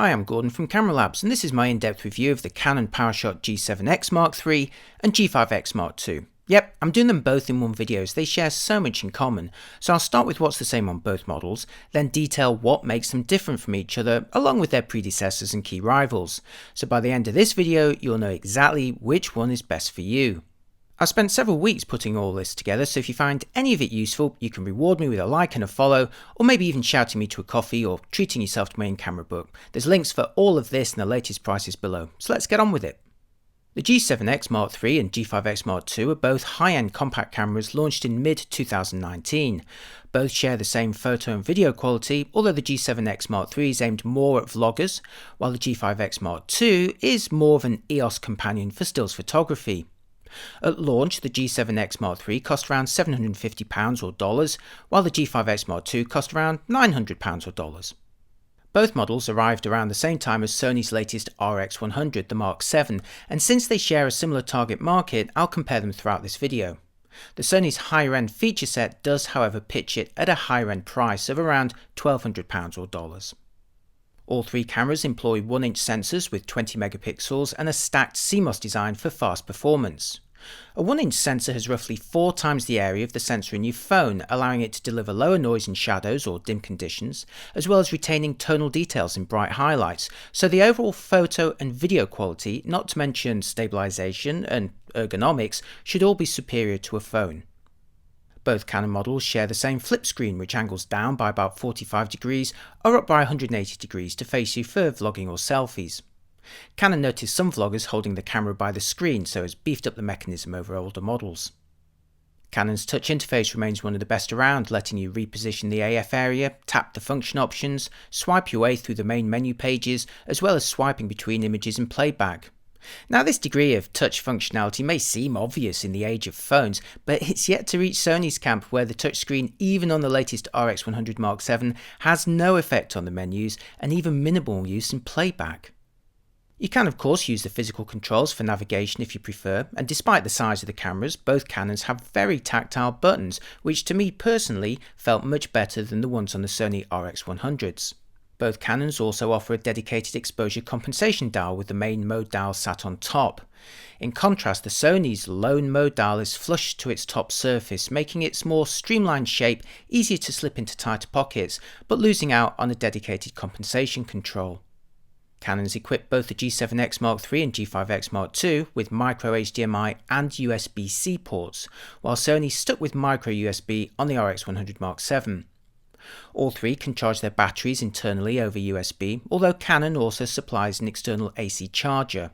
Hi, I'm Gordon from Camera Labs, and this is my in-depth review of the Canon PowerShot G7X Mark III and G5X Mark II. Yep, I'm doing them both in one video as they share so much in common, so I'll start with what's the same on both models, then detail what makes them different from each other, along with their predecessors and key rivals. So by the end of this video, you'll know exactly which one is best for you. I've spent several weeks putting all this together, so if you find any of it useful, you can reward me with a like and a follow, or maybe even shouting me to a coffee or treating yourself to my in-camera book. There's links for all of this and the latest prices below, so let's get on with it. The G7X Mark III and G5X Mark II are both high-end compact cameras launched in mid-2019. Both share the same photo and video quality, although the G7X Mark III is aimed more at vloggers, while the G5X Mark II is more of an EOS companion for stills photography. At launch, the G7X Mark III cost around £750 or dollars, while the G5X Mark II cost around £900 or dollars. Both models arrived around the same time as Sony's latest RX100, the Mark VII, and since they share a similar target market, I'll compare them throughout this video. The Sony's higher-end feature set does, however, pitch it at a higher-end price of around £1,200 or dollars. All three cameras employ 1-inch sensors with 20 megapixels and a stacked CMOS design for fast performance. A 1-inch sensor has roughly 4 times the area of the sensor in your phone, allowing it to deliver lower noise in shadows or dim conditions, as well as retaining tonal details in bright highlights, so the overall photo and video quality, not to mention stabilization and ergonomics, should all be superior to a phone. Both Canon models share the same flip screen, which angles down by about 45 degrees or up by 180 degrees to face you for vlogging or selfies. Canon noticed some vloggers holding the camera by the screen, so has beefed up the mechanism over older models. Canon's touch interface remains one of the best around, letting you reposition the AF area, tap the function options, swipe your way through the main menu pages, as well as swiping between images and playback. Now, this degree of touch functionality may seem obvious in the age of phones, but it's yet to reach Sony's camp, where the touchscreen, even on the latest RX100 Mark VII, has no effect on the menus and even minimal use in playback. You can of course use the physical controls for navigation if you prefer, and despite the size of the cameras, both Canons have very tactile buttons, which to me personally felt much better than the ones on the Sony RX100s. Both Canons also offer a dedicated exposure compensation dial with the main mode dial sat on top. In contrast, the Sony's lone mode dial is flush to its top surface, making its more streamlined shape easier to slip into tighter pockets, but losing out on a dedicated compensation control. Canons equipped both the G7X Mark III and G5X Mark II with micro HDMI and USB-C ports, while Sony stuck with micro USB on the RX100 Mark VII. All three can charge their batteries internally over USB, although Canon also supplies an external AC charger.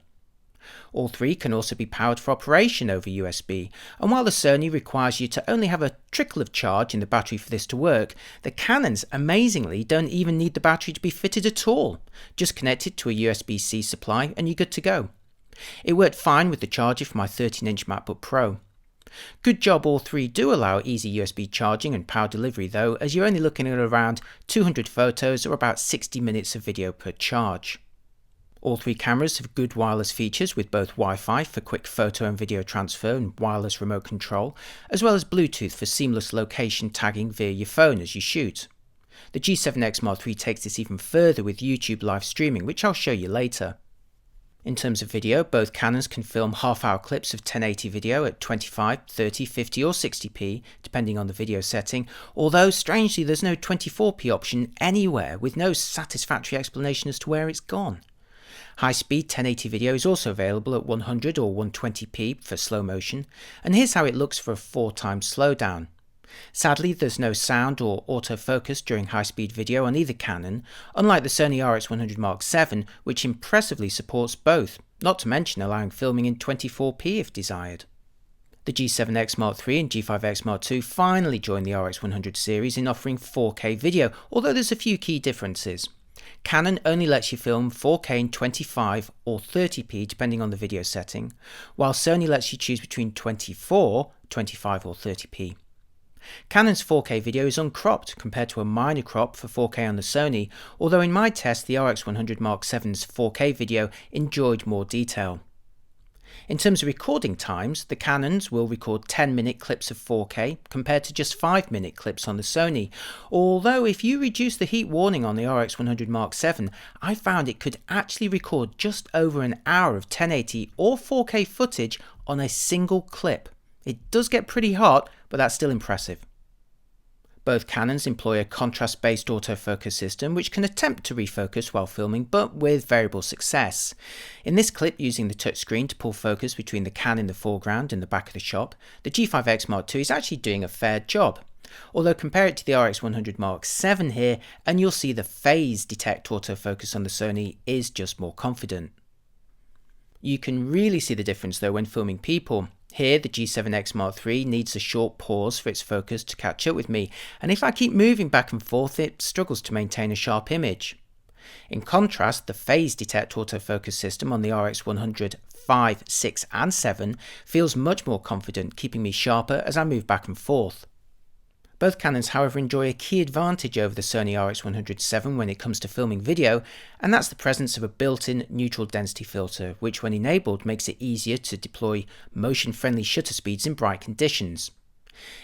All three can also be powered for operation over USB, and while the Sony requires you to only have a trickle of charge in the battery for this to work, the Canons amazingly don't even need the battery to be fitted at all. Just connect it to a USB-C supply and you're good to go. It worked fine with the charger for my 13-inch MacBook Pro. Good job all three do allow easy USB charging and power delivery though, as you're only looking at around 200 photos or about 60 minutes of video per charge. All three cameras have good wireless features with both Wi-Fi for quick photo and video transfer and wireless remote control, as well as Bluetooth for seamless location tagging via your phone as you shoot. The G7X Mark III takes this even further with YouTube live streaming, which I'll show you later. In terms of video, both Canons can film half-hour clips of 1080 video at 25, 30, 50 or 60p, depending on the video setting, although strangely there's no 24p option anywhere, with no satisfactory explanation as to where it's gone. High-speed 1080 video is also available at 100 or 120p for slow motion, and here's how it looks for a 4x slowdown. Sadly, there's no sound or autofocus during high-speed video on either Canon, unlike the Sony RX100 Mark VII, which impressively supports both, not to mention allowing filming in 24p if desired. The G7X Mark III and G5X Mark II finally joined the RX100 series in offering 4K video, although there's a few key differences. Canon only lets you film 4K in 25 or 30p depending on the video setting, while Sony lets you choose between 24, 25 or 30p. Canon's 4K video is uncropped compared to a minor crop for 4K on the Sony, although in my test the RX100 Mark VII's 4K video enjoyed more detail. In terms of recording times, the Canons will record 10-minute clips of 4K compared to just 5-minute clips on the Sony, although if you reduce the heat warning on the RX100 VII, I found it could actually record just over an hour of 1080 or 4K footage on a single clip. It does get pretty hot, but that's still impressive. Both Canons employ a contrast-based autofocus system which can attempt to refocus while filming, but with variable success. In this clip, using the touchscreen to pull focus between the can in the foreground and the back of the shop, the G5X Mark II is actually doing a fair job. Although compare it to the RX100 VII here, and you'll see the phase detect autofocus on the Sony is just more confident. You can really see the difference though when filming people. Here, the G7X Mark III needs a short pause for its focus to catch up with me, and if I keep moving back and forth, it struggles to maintain a sharp image. In contrast, the phase detect autofocus system on the RX100 V, 6 and 7 feels much more confident, keeping me sharper as I move back and forth. Both Canons, however, enjoy a key advantage over the Sony RX100 VII when it comes to filming video, and that's the presence of a built-in neutral density filter, which when enabled makes it easier to deploy motion-friendly shutter speeds in bright conditions.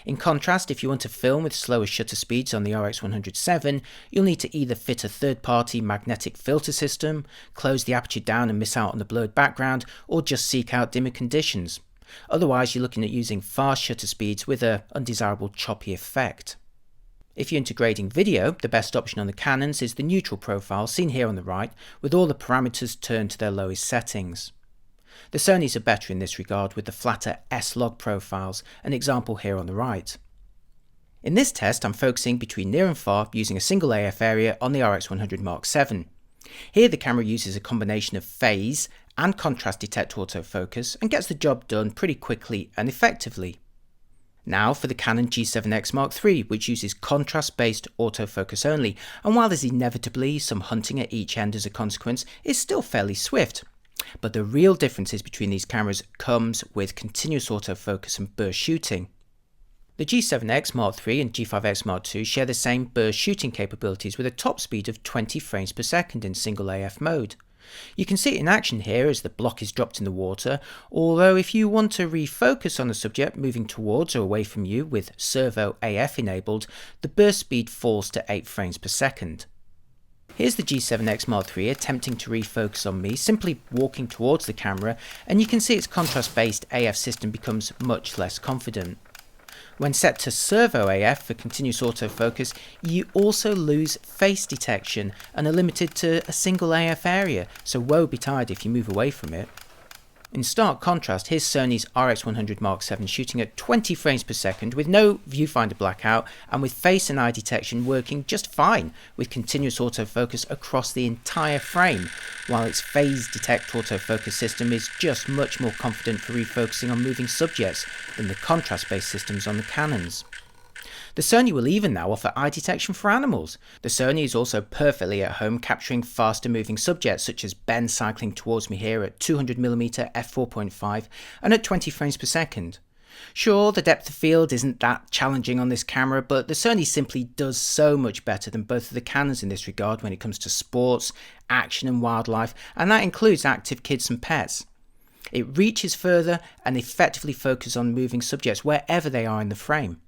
In contrast, if you want to film with slower shutter speeds on the RX100 VII, you'll need to either fit a third-party magnetic filter system, close the aperture down and miss out on the blurred background, or just seek out dimmer conditions. Otherwise, you're looking at using fast shutter speeds with an undesirable choppy effect. If you're integrating video, the best option on the Canons is the neutral profile seen here on the right, with all the parameters turned to their lowest settings. The Sonys are better in this regard with the flatter S-Log profiles, an example here on the right. In this test, I'm focusing between near and far using a single AF area on the RX100 VII. Here the camera uses a combination of phase and contrast detect autofocus and gets the job done pretty quickly and effectively. Now for the Canon G7X Mark III, which uses contrast-based autofocus only, and while there's inevitably some hunting at each end as a consequence, it's still fairly swift. But the real differences between these cameras comes with continuous autofocus and burst shooting. The G7X Mark III and G5X Mark II share the same burst shooting capabilities with a top speed of 20 frames per second in single AF mode. You can see it in action here as the block is dropped in the water, although if you want to refocus on the subject moving towards or away from you with servo AF enabled, the burst speed falls to 8 frames per second. Here's the G7X Mark III attempting to refocus on me, simply walking towards the camera, and you can see its contrast-based AF system becomes much less confident. When set to servo AF for continuous autofocus, you also lose face detection and are limited to a single AF area, so woe betide if you move away from it. In stark contrast, here's Sony's RX100 Mark VII shooting at 20 frames per second with no viewfinder blackout and with face and eye detection working just fine with continuous autofocus across the entire frame, while its phase detect autofocus system is just much more confident for refocusing on moving subjects than the contrast-based systems on the Canons. The Sony will even now offer eye detection for animals. The Sony is also perfectly at home capturing faster moving subjects such as Ben cycling towards me here at 200mm f4.5 and at 20 frames per second. Sure, the depth of field isn't that challenging on this camera, but the Sony simply does so much better than both of the Canons in this regard when it comes to sports, action and wildlife, and that includes active kids and pets. It reaches further and effectively focuses on moving subjects wherever they are in the frame.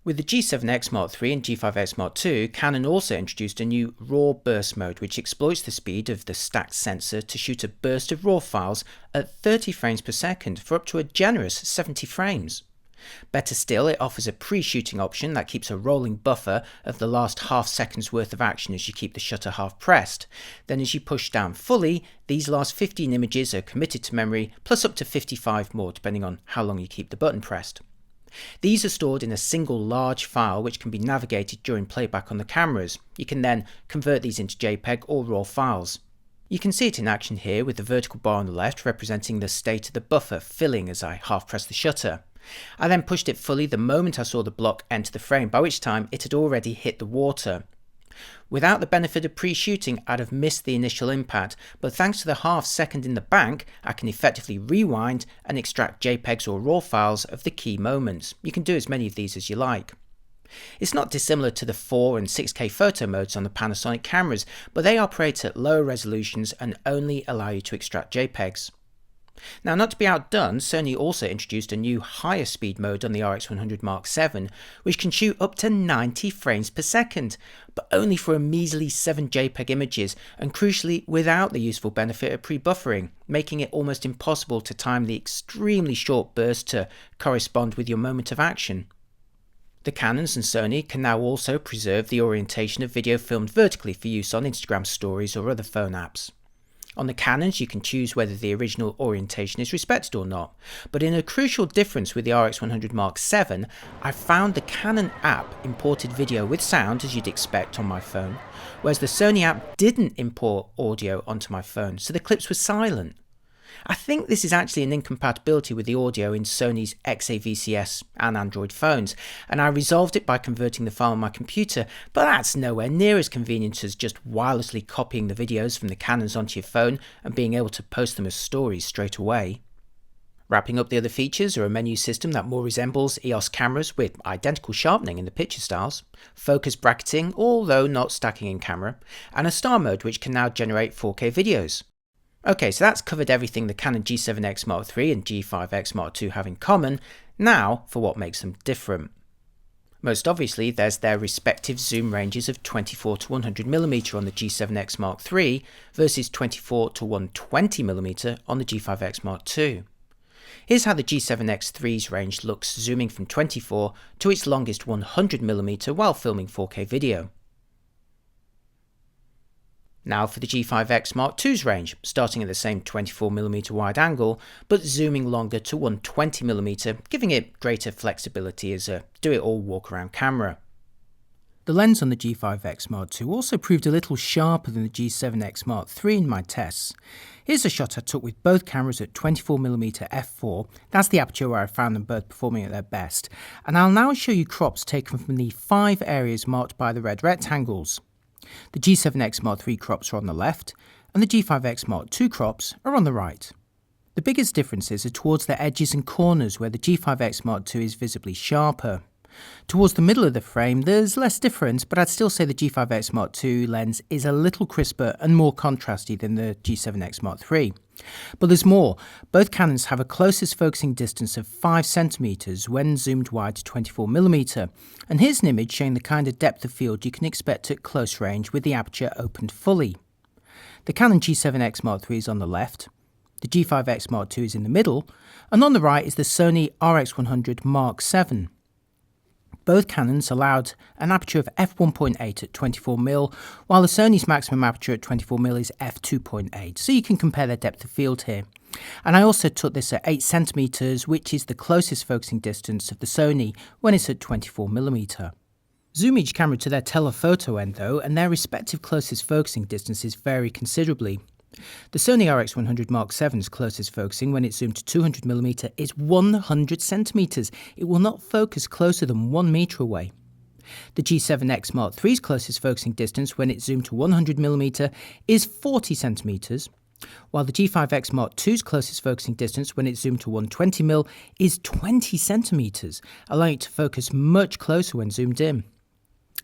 With the G7X Mark III and G5X Mark II, Canon also introduced a new RAW burst mode which exploits the speed of the stacked sensor to shoot a burst of RAW files at 30 frames per second for up to a generous 70 frames. Better still, it offers a pre-shooting option that keeps a rolling buffer of the last half second's worth of action as you keep the shutter half pressed. Then as you push down fully, these last 15 images are committed to memory, plus up to 55 more depending on how long you keep the button pressed. These are stored in a single large file which can be navigated during playback on the cameras. You can then convert these into JPEG or RAW files. You can see it in action here with the vertical bar on the left representing the state of the buffer filling as I half press the shutter. I then pushed it fully the moment I saw the block enter the frame, by which time it had already hit the water. Without the benefit of pre-shooting, I'd have missed the initial impact, but thanks to the half second in the bank, I can effectively rewind and extract JPEGs or RAW files of the key moments. You can do as many of these as you like. It's not dissimilar to the 4 and 6K photo modes on the Panasonic cameras, but they operate at lower resolutions and only allow you to extract JPEGs. Now, not to be outdone, Sony also introduced a new higher speed mode on the RX100 VII, which can shoot up to 90 frames per second, but only for a measly 7 JPEG images, and crucially without the useful benefit of pre-buffering, making it almost impossible to time the extremely short burst to correspond with your moment of action. The Canons and Sony can now also preserve the orientation of video filmed vertically for use on Instagram stories or other phone apps. On the Canons, you can choose whether the original orientation is respected or not, but in a crucial difference with the RX100 VII, I found the Canon app imported video with sound as you'd expect on my phone, whereas the Sony app didn't import audio onto my phone, so the clips were silent. I think this is actually an incompatibility with the audio in Sony's XAVCS and Android phones, and I resolved it by converting the file on my computer, but that's nowhere near as convenient as just wirelessly copying the videos from the Canons onto your phone and being able to post them as stories straight away. Wrapping up the other features are a menu system that more resembles EOS cameras with identical sharpening in the picture styles, focus bracketing although not stacking in camera, and a star mode which can now generate 4K videos. Okay, so that's covered everything the Canon G7X Mark III and G5X Mark II have in common. Now for what makes them different. Most obviously, there's their respective zoom ranges of 24 to 100mm on the G7X Mark III versus 24 to 120mm on the G5X Mark II. Here's how the G7X III's range looks zooming from 24 to its longest 100mm while filming 4K video. Now for the G5X Mark II's range, starting at the same 24mm wide angle, but zooming longer to 120mm, giving it greater flexibility as a do-it-all walk-around camera. The lens on the G5X Mark II also proved a little sharper than the G7X Mark III in my tests. Here's a shot I took with both cameras at 24mm f4, that's the aperture where I found them both performing at their best, and I'll now show you crops taken from the 5 areas marked by the red rectangles. The G7X Mark III crops are on the left, and the G5X Mark II crops are on the right. The biggest differences are towards the edges and corners where the G5X Mark II is visibly sharper. Towards the middle of the frame there's less difference, but I'd still say the G5X Mark II lens is a little crisper and more contrasty than the G7X Mark III. But there's more. Both Canons have a closest focusing distance of 5cm when zoomed wide to 24mm, and here's an image showing the kind of depth of field you can expect at close range with the aperture opened fully. The Canon G7X Mark III is on the left, the G5X Mark II is in the middle, and on the right is the Sony RX100 VII. Both Canons allowed an aperture of f1.8 at 24mm, while the Sony's maximum aperture at 24mm is f2.8, so you can compare their depth of field here. And I also took this at 8cm, which is the closest focusing distance of the Sony when it's at 24mm. Zoom each camera to their telephoto end though, and their respective closest focusing distances vary considerably. The Sony RX100 VII's closest focusing when it's zoomed to 200mm is 100cm. It will not focus closer than 1 meter away. The G7X Mark III's closest focusing distance when it's zoomed to 100mm is 40cm, while the G5X Mark II's closest focusing distance when it's zoomed to 120mm is 20cm, allowing it to focus much closer when zoomed in.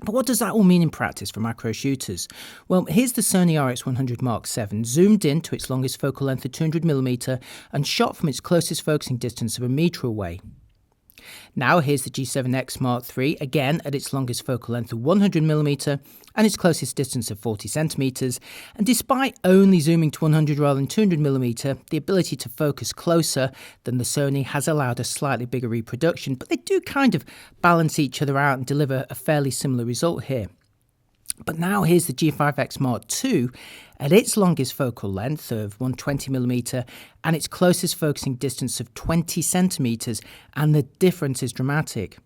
But what does that all mean in practice for macro shooters? Well, here's the Sony RX100 VII zoomed in to its longest focal length of 200mm and shot from its closest focusing distance of 1 meter away. Now here's the G7X Mark III, again at its longest focal length of 100mm and its closest distance of 40cm, and despite only zooming to 100 rather than 200mm, the ability to focus closer than the Sony has allowed a slightly bigger reproduction, but they do kind of balance each other out and deliver a fairly similar result here. But now here's the G5X Mark II at its longest focal length of 120mm and its closest focusing distance of 20cm, and the difference is dramatic.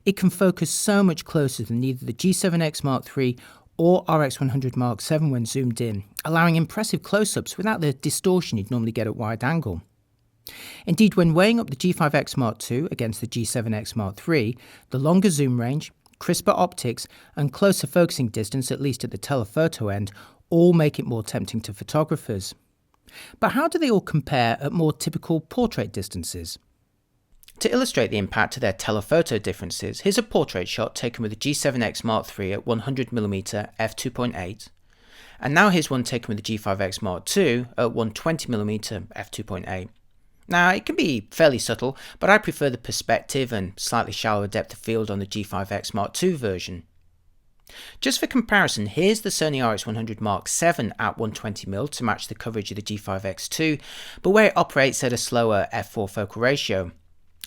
It can focus so much closer than either the G7X Mark III or RX100 VII when zoomed in, allowing impressive close-ups without the distortion you'd normally get at wide angle. Indeed, when weighing up the G5X Mark II against the G7X Mark III, the longer zoom range, crisper optics and closer focusing distance, at least at the telephoto end, all make it more tempting to photographers. But how do they all compare at more typical portrait distances? To illustrate the impact of their telephoto differences, here's a portrait shot taken with the G7X Mark III at 100mm f2.8, and now here's one taken with the G5X Mark II at 120mm f2.8. Now, it can be fairly subtle, but I prefer the perspective and slightly shallower depth of field on the G5X Mark II version. Just for comparison, here's the Sony RX100 VII at 120mm to match the coverage of the G5X II, but where it operates at a slower f4 focal ratio.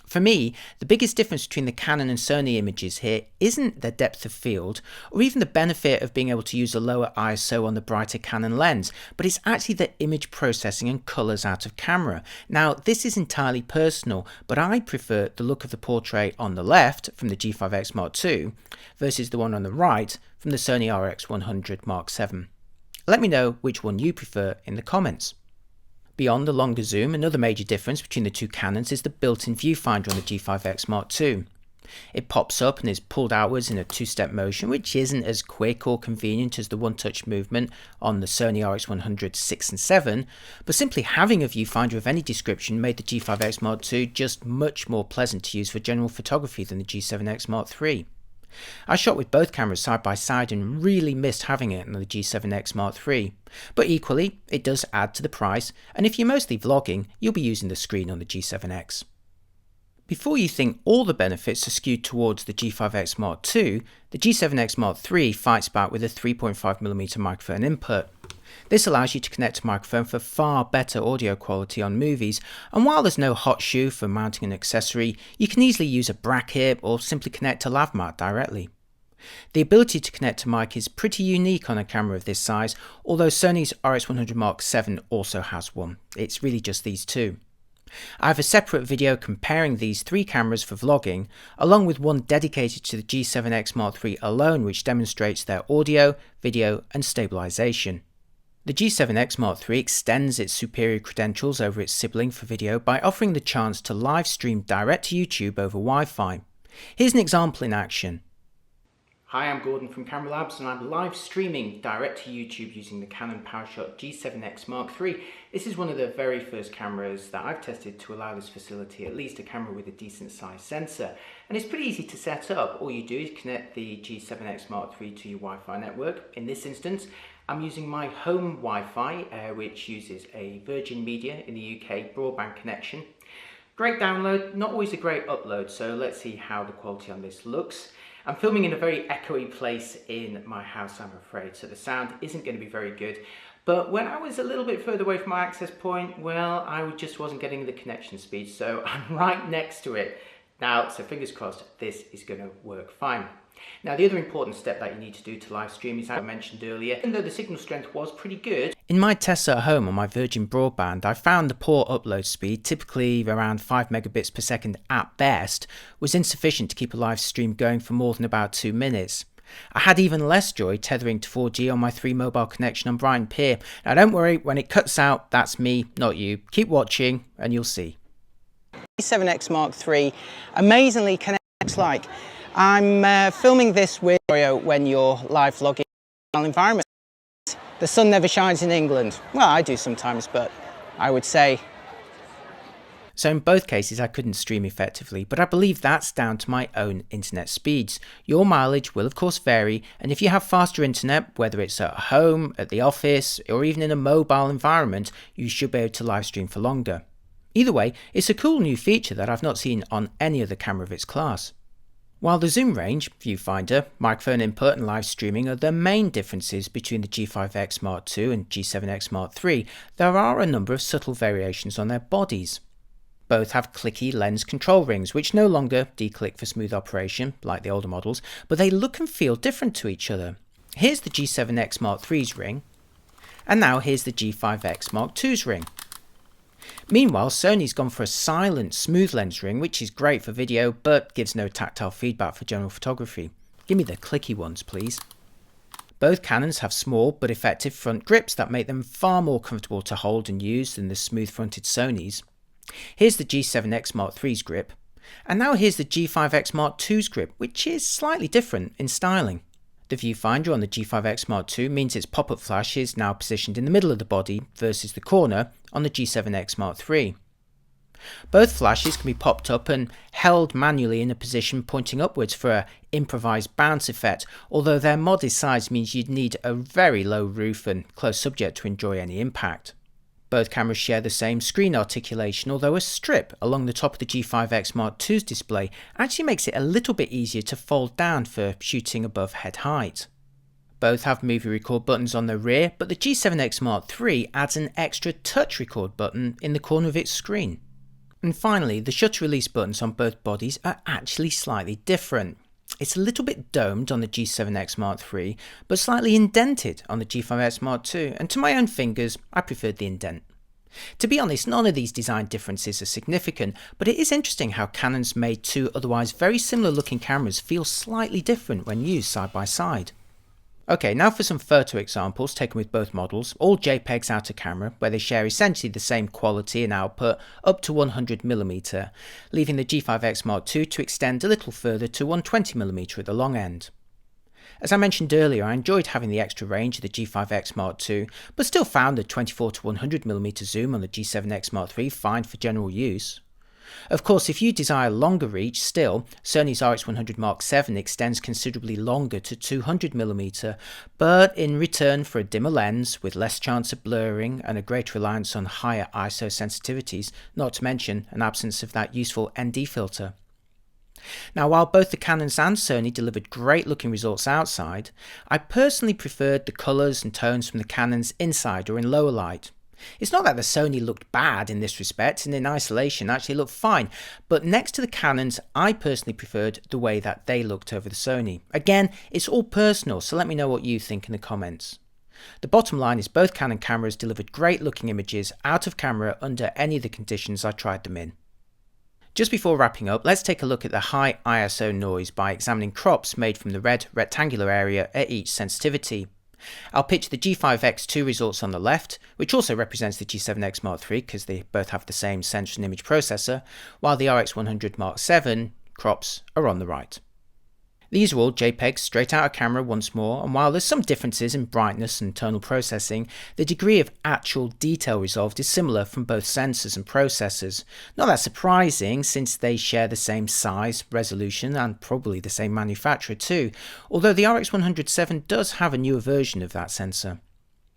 For me, the biggest difference between the Canon and Sony images here isn't their depth of field, or even the benefit of being able to use a lower ISO on the brighter Canon lens, but it's actually the image processing and colours out of camera. Now, this is entirely personal, but I prefer the look of the portrait on the left from the G5X Mark II versus the one on the right from the Sony RX100 VII. Let me know which one you prefer in the comments. Beyond the longer zoom, another major difference between the two Canons is the built-in viewfinder on the G5X Mark II. It pops up and is pulled outwards in a two-step motion, which isn't as quick or convenient as the one-touch movement on the Sony RX100 VI and VII, but simply having a viewfinder of any description made the G5X Mark II just much more pleasant to use for general photography than the G7X Mark III. I shot with both cameras side by side and really missed having it on the G7X Mark III, but equally it does add to the price, and if you're mostly vlogging, you'll be using the screen on the G7X. Before you think all the benefits are skewed towards the G5X Mark II, the G7X Mark III fights back with a 3.5mm microphone input. This allows you to connect a microphone for far better audio quality on movies, and while there's no hot shoe for mounting an accessory, you can easily use a bracket or simply connect a lav mic directly. The ability to connect a mic is pretty unique on a camera of this size, although Sony's RX100 VII also has one. It's really just these two. I have a separate video comparing these three cameras for vlogging, along with one dedicated to the G7X Mark III alone, which demonstrates their audio, video and stabilization. The G7X Mark III extends its superior credentials over its sibling for video by offering the chance to live stream direct to YouTube over Wi-Fi. Here's an example in action. Hi, I'm Gordon from Camera Labs and I'm live streaming direct to YouTube using the Canon PowerShot G7X Mark III. This is one of the very first cameras that I've tested to allow this facility, at least a camera with a decent sized sensor. And it's pretty easy to set up. All you do is connect the G7X Mark III to your Wi-Fi network. In this instance, I'm using my home Wi-Fi, which uses a Virgin Media in the UK broadband connection. Great download, not always a great upload, so let's see how the quality on this looks. I'm filming in a very echoey place in my house, I'm afraid, so the sound isn't going to be very good. But when I was a little bit further away from my access point, well, I just wasn't getting the connection speed, so I'm right next to it now, so fingers crossed this is going to work fine. Now, the other important step that you need to do to live stream is, as I mentioned earlier, even though the signal strength was pretty good. In my tests at home on my Virgin broadband, I found the poor upload speed, typically around 5 megabits per second at best, was insufficient to keep a live stream going for more than about 2 minutes. I had even less joy tethering to 4G on my 3 mobile connection on Brighton Pier. Now don't worry, when it cuts out, that's me, not you. Keep watching and you'll see. G7X Mark III amazingly connects like. I'm filming this with when you're live vlogging in an environment. The sun never shines in England. Well, I do sometimes, but I would say. So in both cases I couldn't stream effectively, but I believe that's down to my own internet speeds. Your mileage will of course vary, and if you have faster internet, whether it's at home, at the office, or even in a mobile environment, you should be able to live stream for longer. Either way, it's a cool new feature that I've not seen on any other camera of its class. While the zoom range, viewfinder, microphone input and live streaming are the main differences between the G5X Mark II and G7X Mark III, there are a number of subtle variations on their bodies. Both have clicky lens control rings, which no longer declick for smooth operation, like the older models, but they look and feel different to each other. Here's the G7X Mark III's ring, and now here's the G5X Mark II's ring. Meanwhile, Sony's gone for a silent, smooth lens ring, which is great for video, but gives no tactile feedback for general photography. Give me the clicky ones, please. Both Canons have small but effective front grips that make them far more comfortable to hold and use than the smooth-fronted Sony's. Here's the G7X Mark III's grip, and now here's the G5X Mark II's grip, which is slightly different in styling. The viewfinder on the G5X Mark II means its pop-up flash is now positioned in the middle of the body versus the corner on the G7X Mark III. Both flashes can be popped up and held manually in a position pointing upwards for an improvised bounce effect, although their modest size means you'd need a very low roof and close subject to enjoy any impact. Both cameras share the same screen articulation, although a strip along the top of the G5X Mark II's display actually makes it a little bit easier to fold down for shooting above head height. Both have movie record buttons on the rear, but the G7X Mark III adds an extra touch record button in the corner of its screen. And finally, the shutter release buttons on both bodies are actually slightly different. It's a little bit domed on the G7X Mark III, but slightly indented on the G5X Mark II, and to my own fingers, I preferred the indent. To be honest, none of these design differences are significant, but it is interesting how Canon's made two otherwise very similar looking cameras feel slightly different when used side by side. Okay, now for some photo examples taken with both models, all JPEGs out of camera, where they share essentially the same quality and output up to 100mm, leaving the G5X Mark II to extend a little further to 120mm at the long end. As I mentioned earlier, I enjoyed having the extra range of the G5X Mark II, but still found the 24 to 100mm zoom on the G7X Mark III fine for general use. Of course, if you desire longer reach, still, Sony's RX100 VII extends considerably longer to 200mm, but in return for a dimmer lens with less chance of blurring and a greater reliance on higher ISO sensitivities, not to mention an absence of that useful ND filter. Now, while both the Canons and Sony delivered great looking results outside, I personally preferred the colours and tones from the Canons inside or in lower light. It's not that the Sony looked bad in this respect, and in isolation actually looked fine, but next to the Canons, I personally preferred the way that they looked over the Sony. Again, it's all personal, so let me know what you think in the comments. The bottom line is both Canon cameras delivered great looking images out of camera under any of the conditions I tried them in. Just before wrapping up, let's take a look at the high ISO noise by examining crops made from the red rectangular area at each sensitivity. I'll picture the G5X II results on the left, which also represents the G7X Mark III because they both have the same sensor and image processor, while the RX100 VII crops are on the right. These are all JPEGs straight out of camera once more, and while there's some differences in brightness and tonal processing, the degree of actual detail resolved is similar from both sensors and processors. Not that surprising since they share the same size, resolution, and probably the same manufacturer too, although the RX100 VII does have a newer version of that sensor.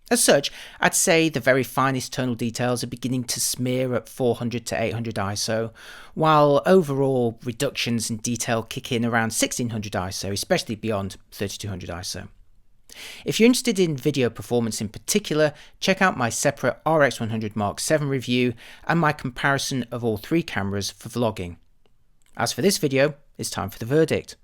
As such, I'd say the very finest tonal details are beginning to smear at 400 to 800 ISO, while overall reductions in detail kick in around 1600 ISO, especially beyond 3200 ISO. If you're interested in video performance in particular, check out my separate RX100 VII review and my comparison of all three cameras for vlogging. As for this video, it's time for the verdict.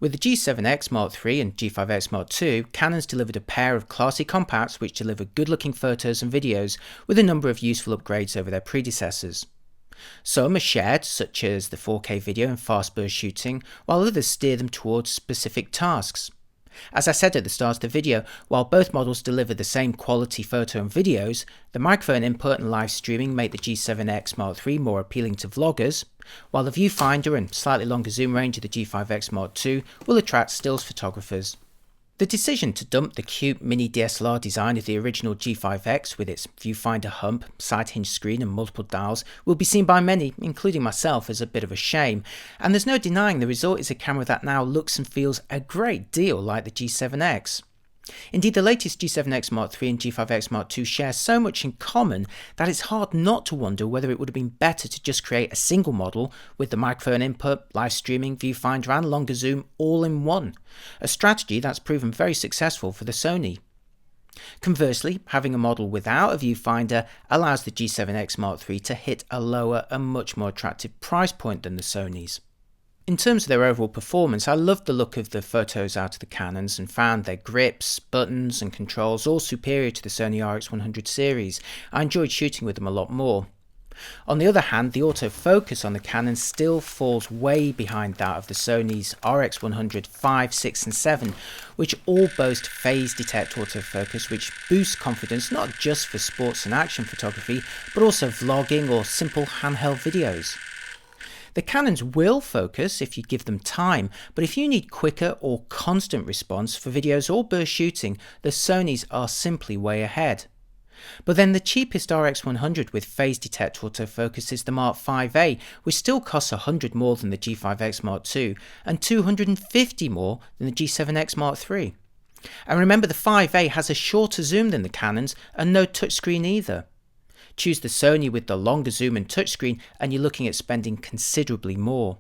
With the G7X Mark III and G5X Mark II, Canon's delivered a pair of classy compacts which deliver good-looking photos and videos with a number of useful upgrades over their predecessors. Some are shared, such as the 4K video and fast burst shooting, while others steer them towards specific tasks. As I said at the start of the video, while both models deliver the same quality photo and videos, the microphone input and live streaming make the G7X Mark III more appealing to vloggers, while the viewfinder and slightly longer zoom range of the G5X Mark II will attract stills photographers. The decision to dump the cute mini DSLR design of the original G5X with its viewfinder hump, side hinge screen and multiple dials will be seen by many, including myself, as a bit of a shame, and there's no denying the result is a camera that now looks and feels a great deal like the G7X. Indeed, the latest G7X Mark III and G5X Mark II share so much in common that it's hard not to wonder whether it would have been better to just create a single model with the microphone input, live streaming, viewfinder and longer zoom all in one, a strategy that's proven very successful for the Sony. Conversely, having a model without a viewfinder allows the G7X Mark III to hit a lower and much more attractive price point than the Sony's. In terms of their overall performance, I loved the look of the photos out of the Canons and found their grips, buttons and controls all superior to the Sony RX100 series. I enjoyed shooting with them a lot more. On the other hand, the autofocus on the Canon still falls way behind that of the Sony's RX100 VII, 6 and 7, which all boast phase detect autofocus, which boosts confidence not just for sports and action photography, but also vlogging or simple handheld videos. The Canons will focus if you give them time, but if you need quicker or constant response for videos or burst shooting, the Sonys are simply way ahead. But then the cheapest RX100 with phase detect autofocus is the Mark V-A, which still costs $100 more than the G5X Mark II and $250 more than the G7X Mark III. And remember, the V-A has a shorter zoom than the Canons and no touchscreen either. Choose the Sony with the longer zoom and touchscreen and you're looking at spending considerably more.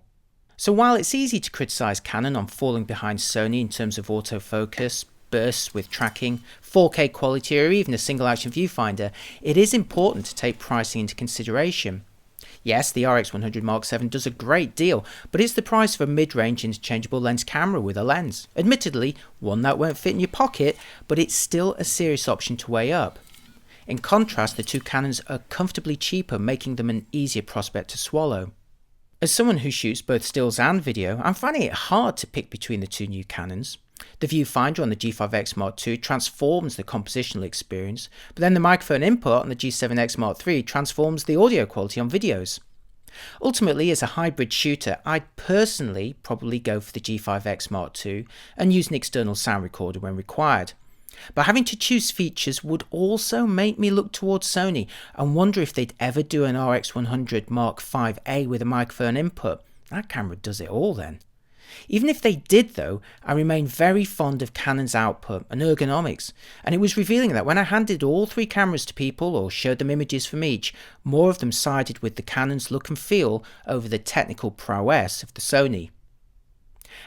So while it's easy to criticise Canon on falling behind Sony in terms of autofocus, bursts with tracking, 4K quality or even a single action viewfinder, it is important to take pricing into consideration. Yes, the RX100 VII does a great deal, but it's the price of a mid-range interchangeable lens camera with a lens. Admittedly, one that won't fit in your pocket, but it's still a serious option to weigh up. In contrast, the two Canons are comfortably cheaper, making them an easier prospect to swallow. As someone who shoots both stills and video, I'm finding it hard to pick between the two new Canons. The Viewfinder on the G5X II transforms the compositional experience, but then the microphone input on the G7X III transforms the audio quality on videos. Ultimately, as a hybrid shooter, I'd personally probably go for the G5X II and use an external sound recorder when required. But having to choose features would also make me look towards Sony and wonder if they'd ever do an RX100 VII with a microphone input. That camera does it all then. Even if they did though, I remain very fond of Canon's output and ergonomics, and it was revealing that when I handed all three cameras to people or showed them images from each, more of them sided with the Canon's look and feel over the technical prowess of the Sony.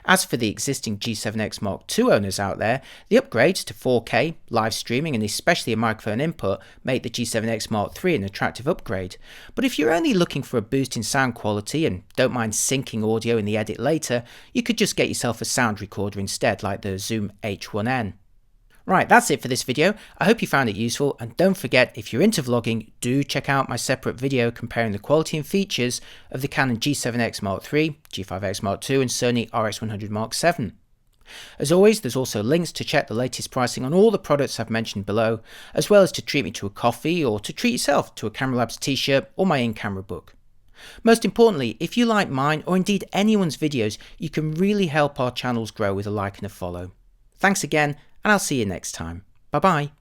As for the existing G7X II owners out there, the upgrades to 4K, live streaming and especially a microphone input make the G7X III an attractive upgrade. But if you're only looking for a boost in sound quality and don't mind syncing audio in the edit later, you could just get yourself a sound recorder instead, like the Zoom H1N. Right, that's it for this video. I hope you found it useful, and don't forget, if you're into vlogging, do check out my separate video comparing the quality and features of the Canon G7X III, G5X II and Sony RX100 VII. As always, there's also links to check the latest pricing on all the products I've mentioned below, as well as to treat me to a coffee or to treat yourself to a Camera Labs t-shirt or my in-camera book. Most importantly, if you like mine or indeed anyone's videos, you can really help our channels grow with a like and a follow. Thanks again, and I'll see you next time. Bye bye.